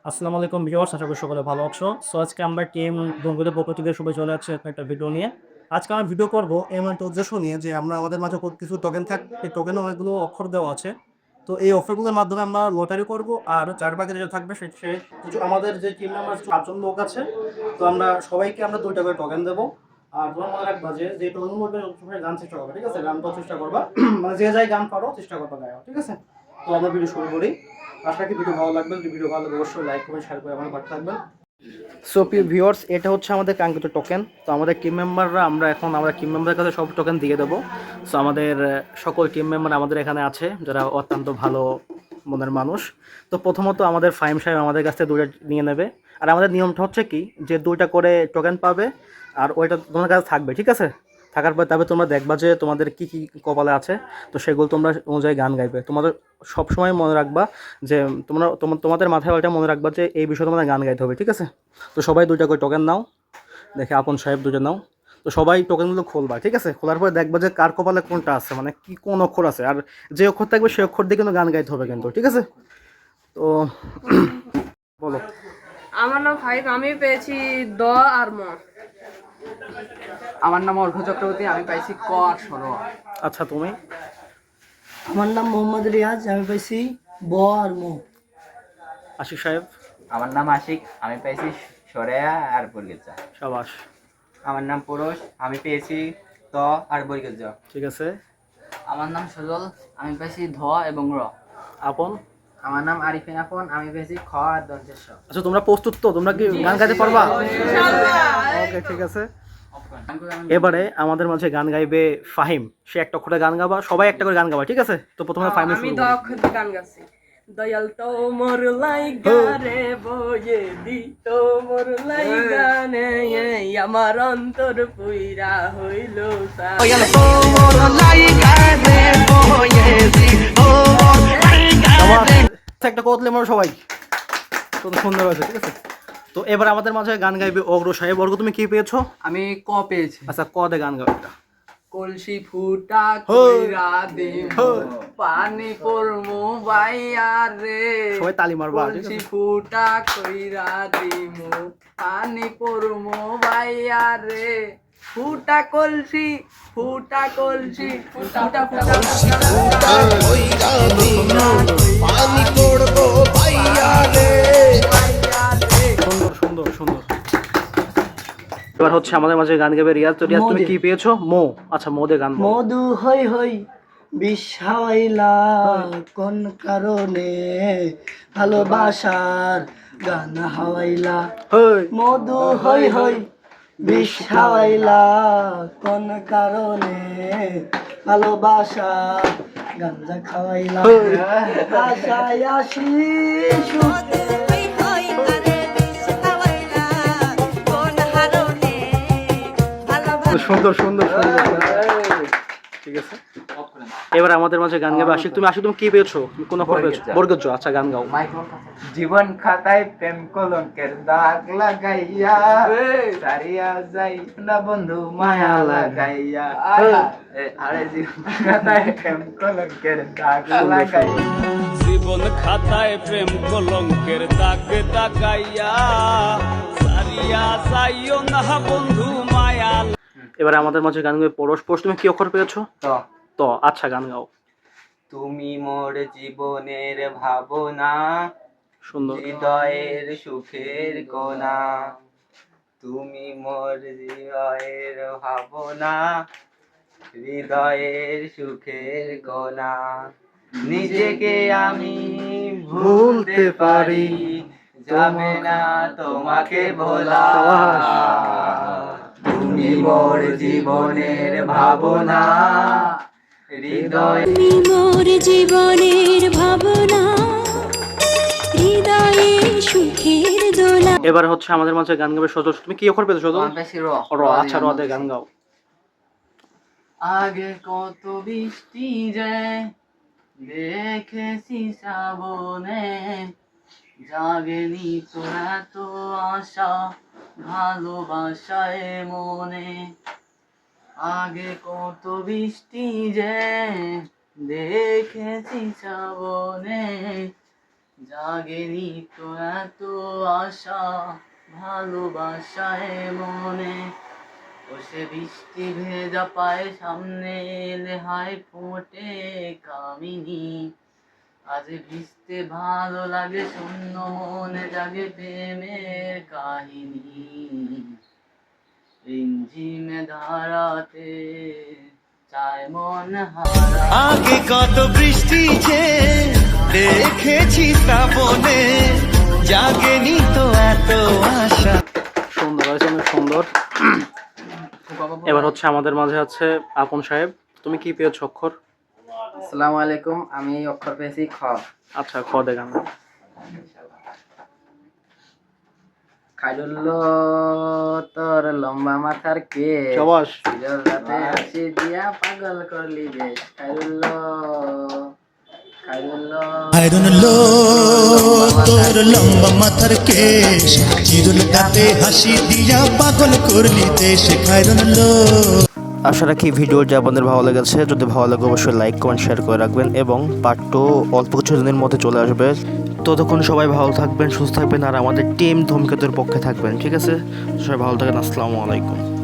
আসসালামু আলাইকুম ভিউয়ার্স, আশা করি সকলে ভালো আছো। সো আজকে আমরা টিম বন্ধুদের পক্ষ থেকে সবাই চলে আসছে একটা ভিডিও নিয়ে। আজকে আমরা ভিডিও করব এমন একটা উদ্দেশ্য নিয়ে যে আমরা আমাদের মাঝে কিছু টোকেন থাকবে, এই টোকেনে অনেকগুলো অফার দেওয়া আছে। তো এই অফারগুলোর মাধ্যমে আমরা লটারি করব, আর চার ভাগে যেটা থাকবে সে কিছু আমাদের যে টিম মেম্বার 8 জন লোক আছে, তো আমরা সবাইকে আমরা 2টা করে টোকেন দেবো। আর তোমার মনে রাখবা যে টোকেন মধ্যে সবসময় গান চেষ্টা করবে, ঠিক আছে? গান করার চেষ্টা করবা, মানে যে যাই গান পারো চেষ্টা করবা গায়ে, ঠিক আছে? তো আমরা ভিডিও শুরু করি। আশা করি ভিডিও ভালো লাগবে। যদি ভিডিও ভালো লাগে অবশ্যই লাইক কমেন্ট শেয়ার করে আমার পাশে থাকবেন। সো প্রিয় ভিউয়ার্স, এটা হচ্ছে আমাদের কাঙ্ক্ষিত টোকেন। তো আমাদের টিম মেম্বাররা আমরা টিম মেম্বারের কাছে সব টোকেন দিয়ে দেবো। সো আমাদের সকল টিম মেম্বার আমাদের এখানে আছে, যারা অত্যন্ত ভালো মনের মানুষ। তো প্রথমত আমাদের ফাহিম সাহেব আমাদের কাছ থেকে 2টা নিয়ে নেবে। আর আমাদের নিয়মটা হচ্ছে কি, যে 2টা করে টোকেন পাবে, আর ওইটা তোমার কাছে থাকবে, ঠিক আছে? থাকার পর তবে তোমরা দেখবা যে তোমাদের কি কি কপালে আছে, তো সেগুলো তোমরা অনুযায়ী গান গাইবে। তোমাদের সবসময় মনে রাখবা যে তোমাদের মাথায় ওইটা মনে রাখবা যে এই বিষয়ে তোমাদের গান গাইতে হবে, ঠিক আছে? তো সবাই 2টা করে টোকেন নাও। দেখে আপন সাহেব 2টা নাও। তো সবাই টোকেনগুলো খুলবা, ঠিক আছে? খোলার পরে দেখবা যে কার কপালে কোনটা আছে, মানে কি কোন অক্ষর আছে, আর যে অক্ষর থাকবে সেই অক্ষর দিয়ে কিন্তু গান গাইতে হবে কিন্তু, ঠিক আছে? তো বলো। আমার নাম ফাইভ, আমি পেয়েছি দ আর ম। আমার নাম অর্ঘ্য চক্রবর্তী, আমি পাইছি ক আর সরোয়া। আচ্ছা, তুমি? আমার নাম মোহাম্মদ রিয়াজ, আমি পাইছি ব আর মো। আশিক সাহেব? আমার নাম আশিক, আমি পেয়েছি সরেয়া আর বর্গেজা। সাবাস। আমার নাম পুরুষ, আমি পেয়েছি ত আর বর্গেজা। ঠিক আছে। আমার নাম সজল, আমি পাইছি ধ এবং র। আপন? আমার নাম আরিফিন আপন, আমি পেয়েছি খ আর দন্তেশ। আচ্ছা, তোমরা প্রস্তুত তো? তোমরা কি গান গাইতে পারবা? ওকে, ঠিক আছে। এবারে আমাদের মাঝে গান গাইবে ফাহিম। সে একটা অক্ষরে গান গাবা, সবাই একটা করে গান গাবা, ঠিক আছে? তো প্রথমে ফাহিম আমি শুরু দ করি। অক্ষর দিয়ে গান গাচ্ছি। দয়াল তো মোর লাইগা রে বয়ে দি তো মোর লাইগা নে, আমার অন্তর পুইরা হইল সারা। একটা কোতলে মারো সবাই। কত সুন্দর হয়েছে, ঠিক আছে? তো এবার আমাদের মাঝে গান গাইবে অগ্র সাহেব। অগ্র, তুমি কি পেয়েছো? আমি ক পেয়েছি। আচ্ছা, ক দে গান গাও একটা। কলসি ফুটা কইরা দিমু, পানি পড়মু বাইয়া রে। সবাই তালি মারবা, ঠিক কলসি আছে? ফুটা কইরা দিমু, পানি পড়মু বাইয়া রে। ফুটা কলসি, ফুটা কলসি, ফুটা ফুটা ফুটা সুন্দর সুন্দর সুন্দর। এবার হচ্ছে আমাদের মাঝে গান গাইবে রিয়াজ। তো রিয়াজ, তুমি কি পেয়েছো? মো। আচ্ছা, মো দে গান বলো। মধু হই হই বিষাইলা কোন কারণে, ভালোবাসার গান হাওয়াইলা। হেই। মধু হই হই বিষাইলা কোন কারণে, ভালোবাসার গাঞ্জা খাওয়াইলা। আশায় আসি সুখে সুন্দর সুন্দর সুন্দর। ঠিক আছে। এবার আমাদের মাঝে গান গাইবে আশিক। তুমি আশিক, তুমি কি পেয়েছো? তুমি কোন অক্ষর পেয়েছো? বর্গজ। আচ্ছা, গান গাও। জীবন খাতায় প্রেম কলঙ্কের দাগ লাগাইয়া সারিয়া যাই না বন্ধু মায়া লাগাইয়া। আরে জীবন খাতায় প্রেম কলঙ্কের দাগ লাগাইয়া। জীবন খাতায় প্রেম কলঙ্কের দাগ দাগাইয়া সারিয়া যাইও না বন্ধু মায়া। এবারে আমাদের মাঝে গান গাইবে পরশ। পরশ, তুমি কি অক্ষর পেয়েছো? তো তো আচ্ছা, গান গাও। তুমি মোর জীবনের ভাবনা, সুন্দর। হৃদয়ের সুখের কোনা। তুমি মোর হৃদয়ের ভাবনা, হৃদয়ের সুখের কোনা। নিজেকে আমি ভুলতে পারি, যাবে না তোমাকে ভোলা। তুমি মোর জীবনের ভাবনা, হৃদয়। তুমি মোর জীবনের ভাবনা, হৃদয়ে সুখের দোলা। এবার হচ্ছে আমাদের মাঝে গান গাবে সজল। তুমি কি অক্ষর পেয়েছো সজল? আমি পাইছি র। র। আচ্ছা, র দে গান গাও। আগে কত বৃষ্টি যে দেখেছি শ্রাবণে, জাগেনি তোরা তো আশা ভালোবাসায় মনে। আগে কত বৃষ্টি যে দেখেছি শ্রাবণে, জাগেনি তো এত আশা ভালোবাসায় মনে, ও সে বৃষ্টি ভেজা পায়ে সামনে এলে হায় ফোটে কামিনী। আজ ভিজতে ভালো লাগে শূন্য মনে জাগে প্রেমের কাহিনী। রিমঝিমে ধারাতে চায় মন হারা। আগে কত বৃষ্টি যে দেখেছি শ্রাবণে, জাগেনি তো এত আশা। সুন্দর হয়েছে, অনেক সুন্দর। এবার হচ্ছে আমাদের মাঝে আছে আপন সাহেব, তুমি কি পেয়েছো অক্ষর? আসসালামু আলাইকুম, আমি অক্ষর পেয়েছি খ। আচ্ছা, খ দেখান। খাইরুল্লো তোর লম্বা মাথার কে, সবাস। রাতে হাসি দিয়া পাগল করলি দেশ। খাইরুল্লো খাইরুল্লো খায়রুল্লো তোর লম্বা মাথার কেশ, চিরুল দাঁতে হাসি দিয়া পাগল করলি দেশ। খায়রুল্লো। আশা রাখি ভিডিওটি আপনাদের ভালো লেগেছে। যদি ভালো লাগে অবশ্যই লাইক কমেন্ট শেয়ার করে রাখবেন এবং পার্ট 2 অল্প কিছু দিনের মধ্যে চলে আসবে। ততক্ষণ সবাই ভালো থাকবেন, সুস্থ থাকবেন আর আমাদের টিম ধূমকেতুর পক্ষে থাকবেন। ঠিক আছে, সবাই ভালো থাকেন। আসসালামু আলাইকুম।